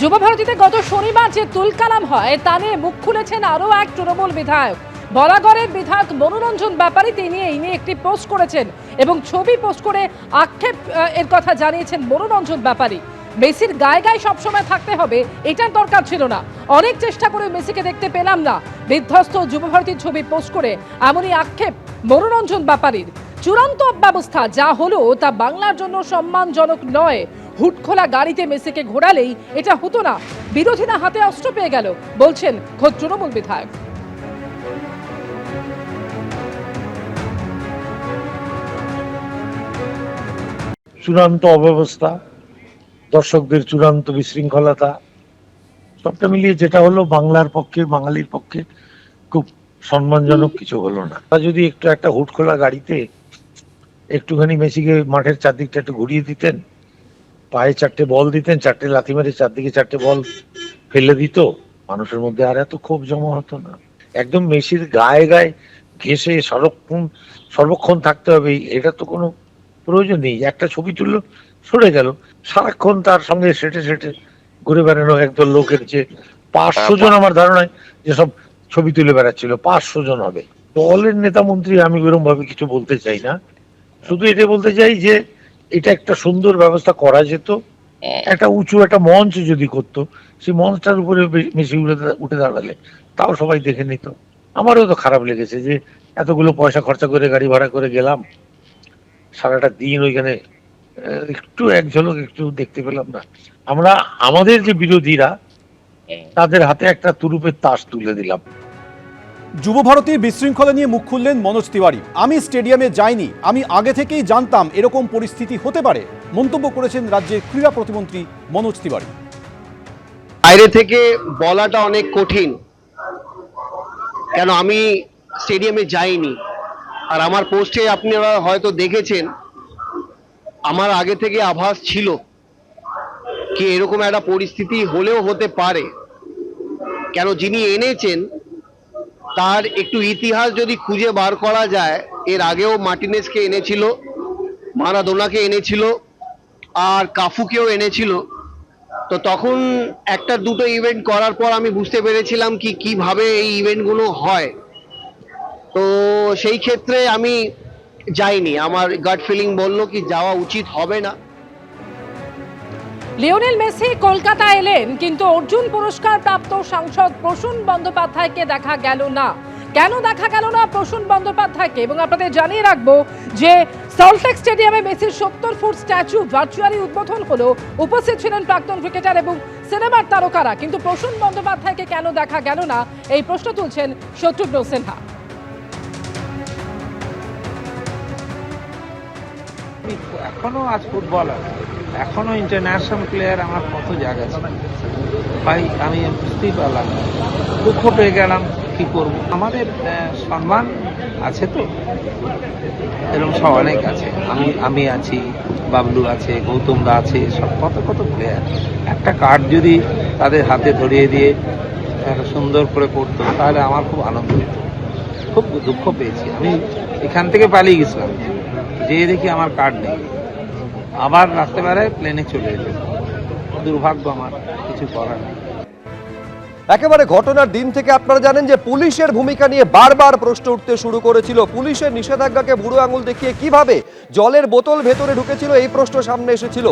যুবভারতীতে গত শনিবার যে তুলকালাম হয় তা নিয়ে মুখ খুলেছেন আরও এক তৃণমূল বিধায়ক। বলাগড়ের বিধায়ক মনোরঞ্জন ব্যাপারী তিনি এই নিয়ে একটি পোস্ট করেছেন এবং ছবি পোস্ট করে আক্ষেপ এর কথা জানিয়েছেন মনোরঞ্জন ব্যাপারী। মেসির গায়ে গায়ে সবসময় থাকতে হবে এটার দরকার ছিল না, অনেক চেষ্টা করে মেসিকে দেখতে পেলাম না, বিধ্বস্ত যুবভারতীর ছবি পোস্ট করে এমনই আক্ষেপ মনোরঞ্জন ব্যাপারীর। চূড়ান্ত ব্যবস্থা যা হলো তা বাংলার জন্য সম্মানজনক নয়। হুটখোলা গাড়িতে মেসিকে ঘোরালেই এটা হতো না, বিরোধীরা হাতে অস্ত্র পেয়ে গেল বলছেন খোদ তৃণমূল বিধায়ক। চূড়ান্ত অব্যবস্থা, দর্শকদের চূড়ান্ত বিশৃঙ্খলতা, সবটা মিলিয়ে যেটা হলো বাংলার পক্ষে, বাঙালির পক্ষে খুব সম্মানজনক কিছু হলো না। যদি একটু একটা হুটখোলা গাড়িতে একটুখানি মেসিকে মাঠের চারদিকটা একটু ঘুরিয়ে দিতেন, পায়ে চারটে বল দিতেন, চারটে লাথি মেরে চারদিকে চারটে বল ফেলে দিত, মানুষের মধ্যে আর এত ক্ষোভ জমা হতো না। একদম মেসির গায়ে গায়ে ঘেঁষে সর্বক্ষণ থাকতে হবে এটা তো কোনো প্রয়োজন নেই। একটা ছবি তুললো, সরে গেল, সারাক্ষণ তার সঙ্গে সেটে সেটে ঘুরে বেড়ানো একদল লোকের যে 500 জন আমার ধারণায় যেসব ছবি তুলে বেড়াচ্ছিল 500 জন হবে। দলের নেতা মন্ত্রী আমি এরকম ভাবে কিছু বলতে চাই না, শুধু এটা বলতে চাই যে এটা একটা সুন্দর ব্যবস্থা করা যেত। একটা উঁচু একটা মঞ্চ যদি করতো, সেই মঞ্চটার উপরে মেসি উঠে দাঁড়ালে তাও সবাই দেখে নিত। আমারও তো খারাপ লেগেছে যে এতগুলো পয়সা খরচা করে গাড়ি ভাড়া করে গেলাম, সারাটা দিন ওইখানে একটু এক ঝলক একটু দেখতে পেলাম না। আমরা আমাদের যে বিরোধীরা তাদের হাতে একটা তুরুপের তাস তুলে দিলাম। যুবভারতীর বিশৃঙ্খলা নিয়ে মুখ খুললেন মনোজ তিওয়ারি। আমি স্টেডিয়ামে যাইনি, আমি আগে থেকেই জানতাম এরকম পরিস্থিতি হতে পারে, মন্তব্য করেছেন রাজ্যের ক্রীড়া প্রতিমন্ত্রী মনোজ তিওয়ারি। বাইরে থেকে বলাটা অনেক কঠিন, কেন আমি স্টেডিয়ামে যাইনি। আর আমার পোস্টে আপনারা হয়তো দেখেছেন, আমার আগে থেকে আভাস ছিল কি এরকম একটা পরিস্থিতি হলেও হতে পারে। কেন যিনি এনেছেন তার একটু ইতিহাস যদি খুঁজে বার করা যায়, এর আগেও মার্টিনেজকে এনেছিল, মারাদোনাকে এনেছিল, আর কাফুকেও এনেছিল। তো তখন একটা দুটো ইভেন্ট করার পর আমি বুঝতে পেরেছিলাম কি কিভাবে এই ইভেন্টগুলো হয়। তো সেই ক্ষেত্রে আমি যাইনি, আমার গাট ফিলিং বললো কি যাওয়া উচিত হবে না। লিওনেল মেসি কলকাতা এলেন কিন্তু অর্জুন পুরস্কার প্রাপ্ত সাংসদ প্রসূন বন্দ্যোপাধ্যায়কে দেখা গেল না। কেন দেখা গেল না প্রসূন বন্দ্যোপাধ্যায়কে? এবং আপনাদের জানিয়ে রাখবো যে সল্টলেক স্টেডিয়ামে মেসির 70 ফুট স্ট্যাচু ভার্চুয়ালি উদ্বোধন হলো। উপস্থিত ছিলেন প্রাক্তন ক্রিকেটার এবং সিনেমার তারকারা, কিন্তু প্রসূন বন্দ্যোপাধ্যায়কে কেন দেখা গেল না এই প্রশ্ন তুলছেন শত্রুঘ্ন সিনহা। এখনো আজ ফুটবলার, এখনো ইন্টারন্যাশনাল প্লেয়ার, আমার কত জায়গা ছিল ভাই, আমি বুঝতেই পারলাম না, দুঃখ পেয়ে গেলাম। কি করব, আমাদের সম্মান আছে তো, এরকম সব অনেক আছে। আমি আছি, বাবলু আছে, গৌতমদা আছে, সব কত কত প্লেয়ার। একটা কার্ড যদি তাদের হাতে ধরিয়ে দিয়ে সুন্দর করে করতো তাহলে আমার খুব আনন্দ হতো। খুব দুঃখ পেয়েছি, আমি এখান থেকে পালিয়ে গেছিলাম, যেয়ে দেখি আমার কার্ড নেই, আবার রাত্রেবেলায় প্লেনে চলে এলো। দুর্ভাগ্য, আমার কিছু করার নেই। একেবারে ঘটনার দিন থেকে আপনারা জানেন যে পুলিশের ভূমিকা নিয়ে বারবার প্রশ্ন উঠতে শুরু করেছিল। পুলিশের নিষেধাজ্ঞাকে বুড়ো আঙুল দেখিয়ে কিভাবে জলের বোতল ভেতরে ঢুকেছিল এই প্রশ্ন সামনে এসেছিল।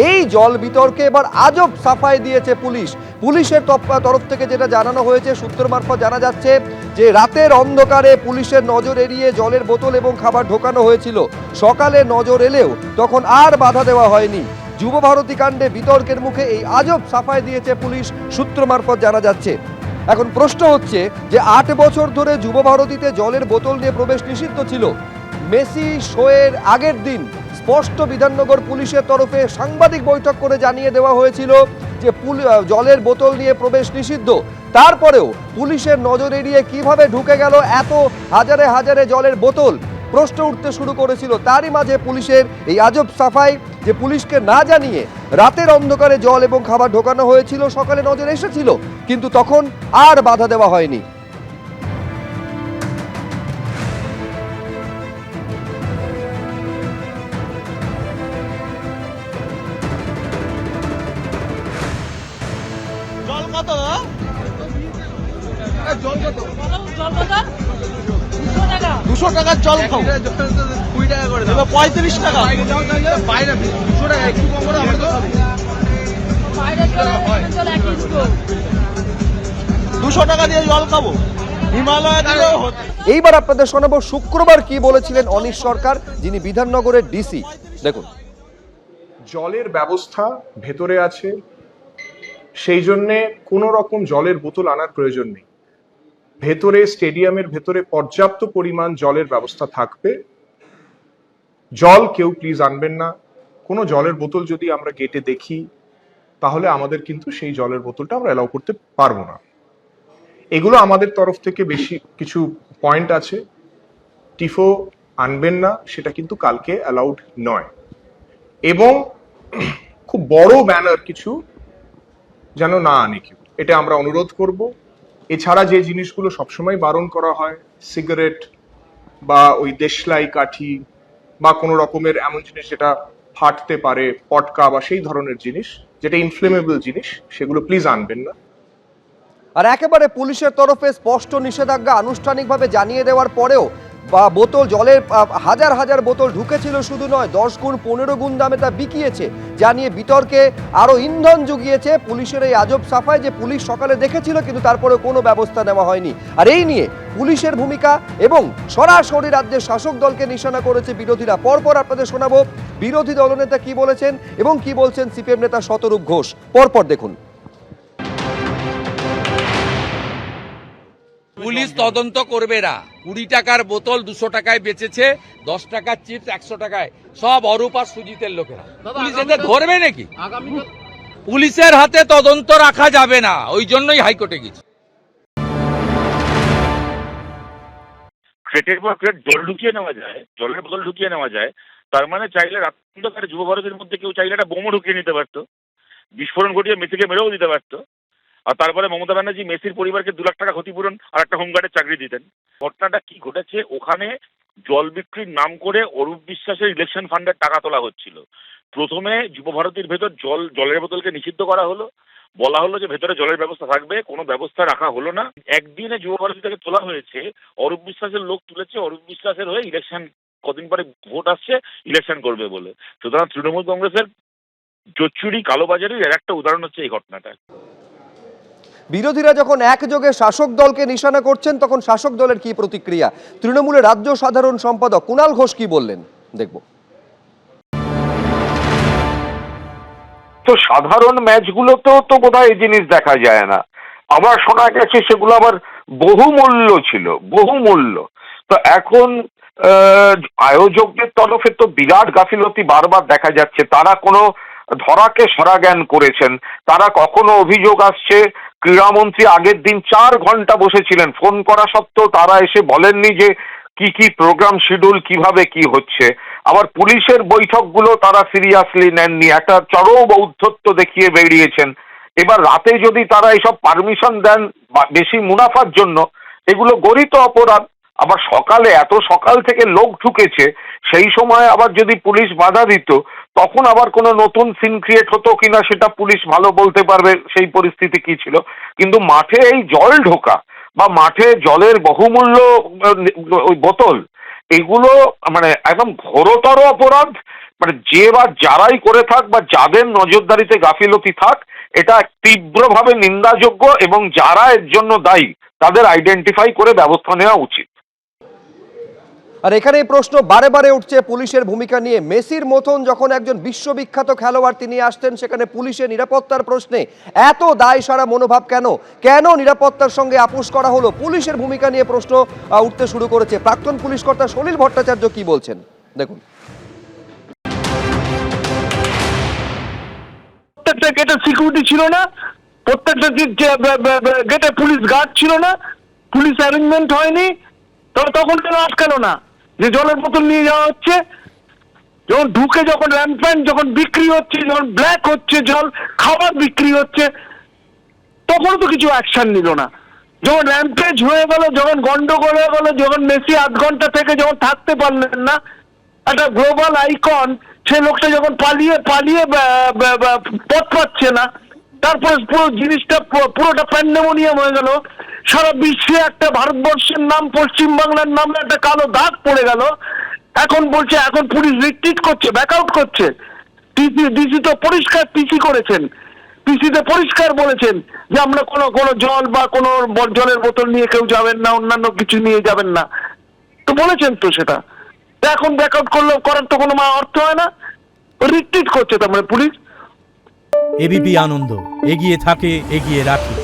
এই জল বিতর্কে এবার আজব সাফাই দিয়েছে পুলিশ। পুলিশের তরফ থেকে যেটা জানানো হয়েছে, সূত্র মারফত জানা যাচ্ছে যে রাতের অন্ধকারে পুলিশের নজর এড়িয়ে জলের বোতল এবং খাবার ঢোকানো হয়েছিল। সকালে নজর এলেও তখন আর বাধা দেওয়া হয়নি। যুবভারতী কাণ্ডে বিতর্কের মুখে এই আজব সাফাই দিয়েছে পুলিশ, সূত্র মারফত জানা যাচ্ছে। এখন প্রশ্ন হচ্ছে যে 8 বছর ধরে যুবভারতীতে জলের বোতল নিয়ে প্রবেশ নিষিদ্ধ ছিল। মেসি শোয়ের আগের দিন স্পষ্ট বিধাননগর পুলিশের তরফে সাংবাদিক বৈঠক করে জানিয়ে দেওয়া হয়েছিল যে জলের বোতল নিয়ে প্রবেশ নিষিদ্ধ। তারপরেও পুলিশের নজর এড়িয়ে কিভাবে ঢুকে গেল এত হাজারে হাজারে জলের বোতল, প্রশ্ন উঠতে শুরু করেছিল। তারই মাঝে পুলিশের এই আজব সাফাই যে পুলিশকে না জানিয়ে রাতের অন্ধকারে জল এবং খাবার ঢোকানো হয়েছিল, সকালে নজর এসেছিল কিন্তু তখন আর বাধা দেওয়া হয়নি। দুশো টাকার জল খাও 20 টাকা করে 35 টাকা বাইরে 200 টাকা একটু কম করে আমরা তো খাবো 200 টাকা দিয়ে জল খাবো হিমালয় দিয়েও হতো। এইবার আপনাদের শোনাবো শুক্রবার কি বলেছিলেন অনিশ সরকার, যিনি বিধাননগরের ডিসি। দেখুন, জলের ব্যবস্থা ভেতরে আছে, সেই জন্যে কোনো রকম জলের বোতল আনার প্রয়োজন নেই। ভেতরে স্টেডিয়ামের ভেতরে পর্যাপ্ত পরিমাণ জলের ব্যবস্থা থাকবে। জল কেউ প্লিজ আনবেন না। কোনো জলের বোতল যদি আমরা গেটে দেখি তাহলে আমাদের কিন্তু সেই জলের বোতলটা আমরা অ্যালাউ করতে পারবো না। এগুলো আমাদের তরফ থেকে বেশি কিছু পয়েন্ট আছে। টিফো আনবেন না, সেটা কিন্তু কালকে অ্যালাউড নয়। এবং খুব বড় ব্যানার কিছু যেন না আনে কেউ, এটা আমরা অনুরোধ করব। এছাড়া যে জিনিসগুলো সবসময় বারণ করা হয়, সিগারেট বা ওই দেশলাই কাঠি বা কোনো রকমের এমন জিনিস যেটা ফাটতে পারে, পটকা বা সেই ধরনের জিনিস যেটা ইনফ্লেমেবল জিনিস, সেগুলো প্লিজ আনবেন না। আর একেবারে পুলিশের তরফে স্পষ্ট নিষেধাজ্ঞা আনুষ্ঠানিকভাবে জানিয়ে দেওয়ার পরেও বা বোতল জলের হাজার হাজার বোতল ঢুকেছিল, শুধু নয় 10 গুণ 15 গুণ দামে তা বিকিয়েছে, যা নিয়ে বিতর্কে আরো ইন্ধন জুগিয়েছে পুলিশের এই আজব সাফাই যে পুলিশ সকালে দেখেছিল কিন্তু তারপরে কোনো ব্যবস্থা নেওয়া হয়নি। আর এই নিয়ে পুলিশের ভূমিকা এবং সরাসরি রাজ্যের শাসক দলকে নিশানা করেছে বিরোধীরা। পরপর আপনাদের শোনাবো বিরোধী দলনেতা কি বলেছেন এবং কি বলছেন সিপিএম নেতা শতরূপ ঘোষ। পরপর দেখুন। পুলিশ তদন্ত করবে না। 20 টাকার বোতল 200 টাকায় বেচেছে, 10 টাকার চিপস 100 টাকায়, সব অরূপ আর সুজিতের লোকেরা। পুলিশ এদের ধরবে নাকি? পুলিশের হাতে তদন্ত রাখা যাবে না, ওই জন্যই হাইকোর্টে গেছে। ক্রেটের পর ক্রেট জল ঢুকিয়ে নেওয়া যায়, জলের বোতল ঢুকিয়ে নেওয়া যায়, তার মানে চাইলে রাত্রে যুব ভারতের মধ্যে কেউ চাইলে একটা বোমও ঢুকিয়ে নিতে পারতো, বিস্ফোরণ ঘটিয়ে মেসিকে মেরেও দিতে পারতো। আর তারপরে মমতা ব্যানার্জি মেসির পরিবারকে 2 লাখ টাকা ক্ষতিপূরণ আর একটা হোমগার্ডের চাকরি দিতেন। ঘটনাটা কি ঘটেছে, ওখানে জল বিক্রির নাম করে অরূপ বিশ্বাসের ইলেকশন ফান্ডের টাকা তোলা হচ্ছিল। প্রথমে যুব ভারতীর ভেতর জলের বোতলকে নিষিদ্ধ করা হলো, বলা হলো যে ভেতরে জলের ব্যবস্থা থাকবে, কোনো ব্যবস্থা রাখা হলো না। একদিনে যুব ভারতী থেকে তোলা হয়েছে, অরূপ বিশ্বাসের লোক তুলেছে, অরূপ বিশ্বাসের হয়ে ইলেকশন কদিন পরে ভোট আসছে, ইলেকশন করবে বলে। সুতরাং তৃণমূল কংগ্রেসের জোচ্চুরি কালোবাজারির এর একটা উদাহরণ হচ্ছে এই ঘটনাটা। বিরোধীরা যখন একযোগে শাসক দলকে নিশানা করছেন তখন শাসক দলের কি প্রতিক্রিয়া, তৃণমূলের রাজ্য সাধারণ সম্পাদক কুণাল ঘোষ কি বললেন দেখব। তো সাধারণ ম্যাচগুলোতেও তো বোধহয় এই জিনিস দেখা যায় না। আবার শোনা গেছে সেগুলো আবার বহুমূল্য ছিল, বহুমূল্য। তো এখন আয়োজকদের তরফে তো বিরাট গাফিলতি বারবার দেখা যাচ্ছে। তারা কোনো ধরাকে সরা জ্ঞান করেছেন। তারা কখনো অভিযোগ আসছে ক্রীড়ামন্ত্রী আগের দিন 4 ঘন্টা বসেছিলেন, ফোন করা সত্ত্বেও তারা এসে বলেননি যে কি কি প্রোগ্রাম শিডিউল কিভাবে কি হচ্ছে। আবার পুলিশের বৈঠকগুলো তারা সিরিয়াসলি নেননি, একটা চরম ঔদ্ধত্য দেখিয়ে বেরিয়েছেন। এবার রাতে যদি তারা এইসব পারমিশন দেন বেশি মুনাফার জন্য, এগুলো গরিত অপরাধ। আবার সকালে এত সকাল থেকে লোক ঢুকেছে, সেই সময় আবার যদি পুলিশ বাধা দিত তখন আবার কোনো নতুন সিন ক্রিয়েট হতো কিনা সেটা পুলিশ ভালো বলতে পারবে সেই পরিস্থিতি কি ছিল। কিন্তু মাঠে এই জল ঢোকা বা মাঠে জলের বহুমূল্য ওই বোতল, এগুলো মানে একদম ঘোরতর অপরাধ। মানে যে বা যারাই করে থাক বা যাদের নজরদারিতে গাফিলতি থাক, এটা তীব্রভাবে নিন্দাযোগ্য এবং যারা এর জন্য দায়ী তাদের আইডেন্টিফাই করে ব্যবস্থা নেওয়া উচিত। আর এখানে প্রশ্ন বারে বারে উঠছে পুলিশের ভূমিকা নিয়ে। মেসির মতন যখন একজন বিশ্ববিখ্যাত খেলোয়াড় তিনি আসতেন, সেখানে পুলিশের নিরাপত্তার প্রশ্নে এত দায় সারা মনোভাব কেন? কেন নিরাপত্তার সঙ্গে আপোষ করা হলো? পুলিশের ভূমিকা নিয়ে প্রশ্ন উঠতে শুরু করেছে। প্রাক্তন পুলিশ কর্তা সলিল ভট্টাচার্য কি বলছেন দেখুন। প্রত্যেকটা গেটে সিকিউরিটি ছিল না, প্রত্যেকটা গেটে পুলিশ গার্ড ছিল না, পুলিশ অ্যারেঞ্জমেন্ট হয়নি, তখন কেন আটকালো না? যে জলের বোতল নিয়ে যাওয়া হচ্ছে, যখন ঢুকে যখন র্যাম্পেন্ট যখন বিক্রি হচ্ছে, যখন ব্ল্যাক হচ্ছে জল, খাবার বিক্রি হচ্ছে, তখন তো কিছু অ্যাকশন নিল না। যখন র্যাম্পেজ হয়ে গেল, যখন গন্ডগোল হয়ে গেল, যখন মেসি 8 ঘন্টা থেকে যখন থাকতে পারলেন না, একটা গ্লোবাল আইকন সে লোকটা যখন পালিয়ে পথ পাচ্ছে না, তারপরে পুরো জিনিসটা পুরোটা প্যান্ডেমোনিয়াম হয়ে গেল। সারা বিশ্বে একটা ভারতবর্ষের নাম, পশ্চিম বাংলার নামে একটা কালো দাগ পড়ে গেল। এখন বলছে এখন পুলিশ রিট্রিট করছে, ব্যাকআউট করছে। ডিসি তো পরিষ্কার পিসি করেছেন, পিসিতে পরিষ্কার বলেছেন যে আমরা কোনো জল বা কোনো জলের বোতল নিয়ে কেউ যাবেন না, অন্যান্য কিছু নিয়ে যাবেন না, তো বলেছেন তো সেটা। তা এখন ব্যাকআউট করার তো কোনো অর্থ হয় না, রিট্রিট করছে তার মানে পুলিশ। এবিপি আনন্দ, এগিয়ে থাকে, এগিয়ে রাখে।